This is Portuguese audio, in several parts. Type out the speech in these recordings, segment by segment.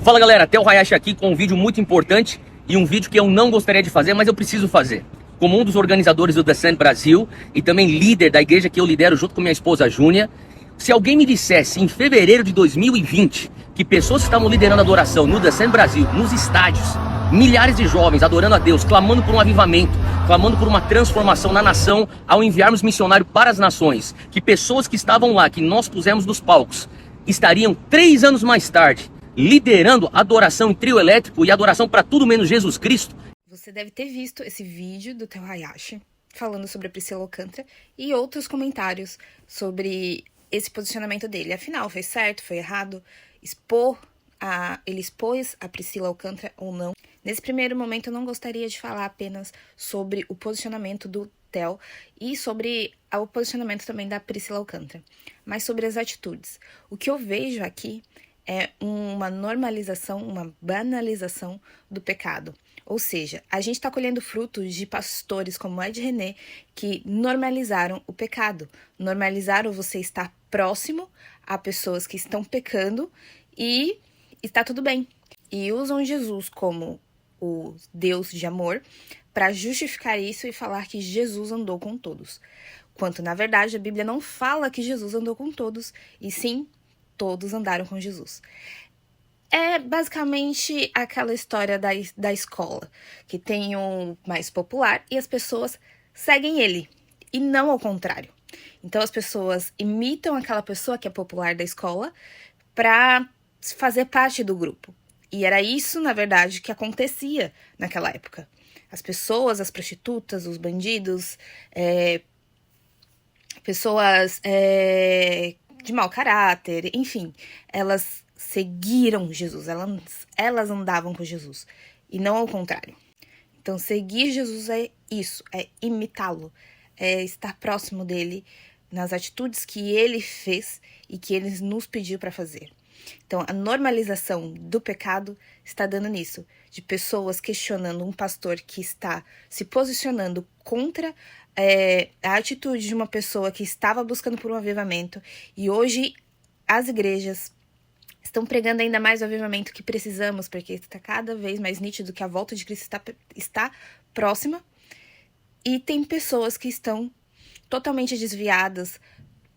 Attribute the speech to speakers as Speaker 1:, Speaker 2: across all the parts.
Speaker 1: Fala galera, Theo Hayashi aqui com um vídeo muito importante e um vídeo que eu não gostaria de fazer, mas eu preciso fazer. Como um dos organizadores do Descent Brasil e também líder da igreja que eu lidero junto com minha esposa Júnia, se alguém me dissesse em fevereiro de 2020 que pessoas que estavam liderando a adoração no Descent Brasil, nos estádios, milhares de jovens adorando a Deus, clamando por um avivamento, clamando por uma transformação na nação ao enviarmos missionário para as nações, que pessoas que estavam lá, que nós pusemos nos palcos, estariam 3 anos mais tarde liderando adoração em trio elétrico e adoração para tudo menos Jesus Cristo.
Speaker 2: Você deve ter visto esse vídeo do Theo Hayashi falando sobre a Priscila Alcântara e outros comentários sobre esse posicionamento dele. Afinal, foi certo, foi errado? Ele expôs a Priscila Alcântara ou não? Nesse primeiro momento, eu não gostaria de falar apenas sobre o posicionamento do Theo e sobre o posicionamento também da Priscila Alcântara, mas sobre as atitudes. O que eu vejo aqui é uma normalização, uma banalização do pecado. Ou seja, a gente está colhendo frutos de pastores como Ed René que normalizaram o pecado. Normalizaram você estar próximo a pessoas que estão pecando e está tudo bem. E usam Jesus como o Deus de amor para justificar isso e falar que Jesus andou com todos. Quanto, na verdade, a Bíblia não fala que Jesus andou com todos, e sim, todos andaram com Jesus. É basicamente aquela história da escola, que tem um mais popular e as pessoas seguem ele, e não ao contrário. Então as pessoas imitam aquela pessoa que é popular da escola para fazer parte do grupo. E era isso, na verdade, que acontecia naquela época. As pessoas, as prostitutas, os bandidos, pessoas de mau caráter, enfim, elas seguiram Jesus, elas andavam com Jesus, e não ao contrário. Então, seguir Jesus é isso, é imitá-lo, é estar próximo dele nas atitudes que ele fez e que ele nos pediu para fazer. Então, a normalização do pecado está dando nisso, de pessoas questionando um pastor que está se posicionando contra a atitude de uma pessoa que estava buscando por um avivamento, e hoje as igrejas estão pregando ainda mais o avivamento que precisamos, porque está cada vez mais nítido que a volta de Cristo está próxima, e tem pessoas que estão totalmente desviadas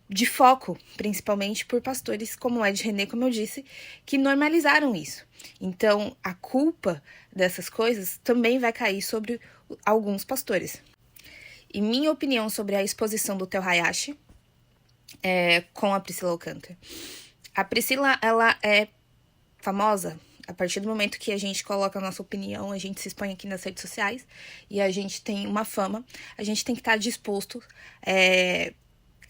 Speaker 2: de foco, principalmente por pastores como Ed René, como eu disse, que normalizaram isso. Então, a culpa dessas coisas também vai cair sobre alguns pastores. E minha opinião sobre a exposição do Theo Hayashi com a Priscila Alcântara. A Priscila, ela é famosa a partir do momento que a gente coloca a nossa opinião, a gente se expõe aqui nas redes sociais e a gente tem uma fama, a gente tem que estar disposto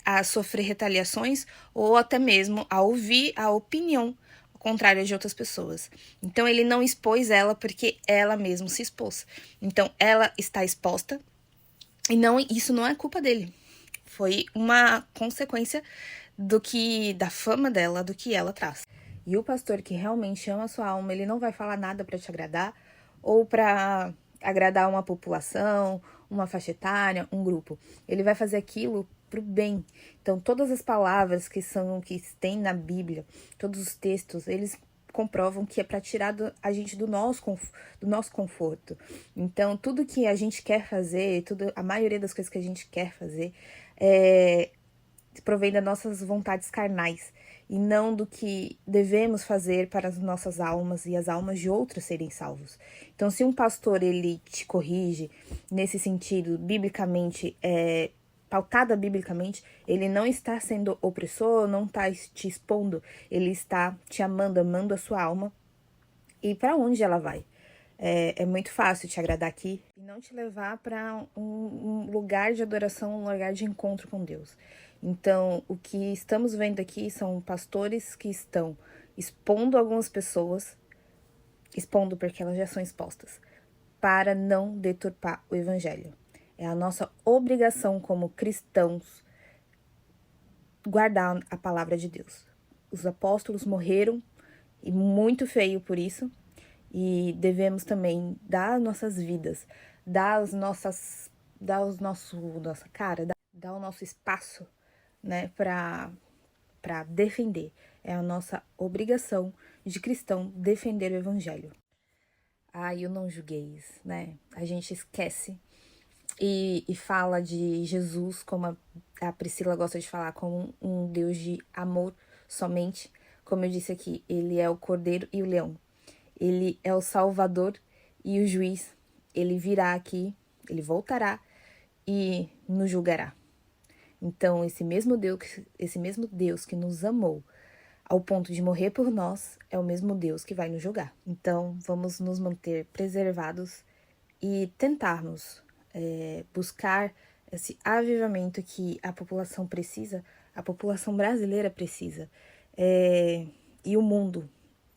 Speaker 2: a sofrer retaliações ou até mesmo a ouvir a opinião contrária de outras pessoas. Então, ele não expôs ela porque ela mesma se expôs. Então, ela está exposta e isso não é culpa dele. Foi uma consequência da fama dela, do que ela traz. E o pastor que realmente ama a sua alma, ele não vai falar nada para te agradar ou para agradar uma população, uma faixa etária, um grupo. Ele vai fazer aquilo pro bem. Então, todas as palavras que tem na Bíblia, todos os textos, eles comprovam que é para tirar a gente do nosso conforto. Então, tudo que a gente quer fazer, a maioria das coisas que a gente quer fazer, provém das nossas vontades carnais e não do que devemos fazer para as nossas almas e as almas de outros serem salvos. Então, se um pastor ele te corrige nesse sentido, biblicamente, pautada biblicamente, ele não está sendo opressor, não está te expondo, ele está te amando a sua alma. E para onde ela vai? É muito fácil te agradar aqui e não te levar para um lugar de adoração, um lugar de encontro com Deus. Então, o que estamos vendo aqui são pastores que estão expondo algumas pessoas, expondo porque elas já são expostas, para não deturpar o evangelho. É a nossa obrigação como cristãos guardar a palavra de Deus. Os apóstolos morreram, e muito feio por isso, e devemos também dar nossas vidas, dar o nosso espaço, né, para defender É a nossa obrigação de cristão defender o evangelho. Eu não julgueis, né? A gente esquece e fala de Jesus, como a Priscila gosta de falar, como um Deus de amor somente. Como eu disse aqui, ele é o cordeiro e o leão. Ele é o salvador e o juiz. Ele virá aqui, ele voltará e nos julgará. Então, esse mesmo Deus que nos amou ao ponto de morrer por nós, é o mesmo Deus que vai nos julgar. Então, vamos nos manter preservados e tentarmos buscar esse avivamento que a população precisa, a população brasileira precisa. E o mundo.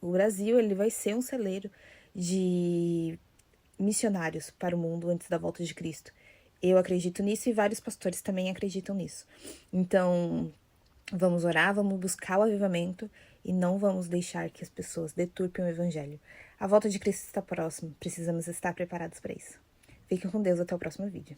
Speaker 2: O Brasil, ele vai ser um celeiro de missionários para o mundo antes da volta de Cristo. Eu acredito nisso e vários pastores também acreditam nisso. Então, vamos orar, vamos buscar o avivamento e não vamos deixar que as pessoas deturpem o evangelho. A volta de Cristo está próxima, precisamos estar preparados para isso. Fiquem com Deus, até o próximo vídeo.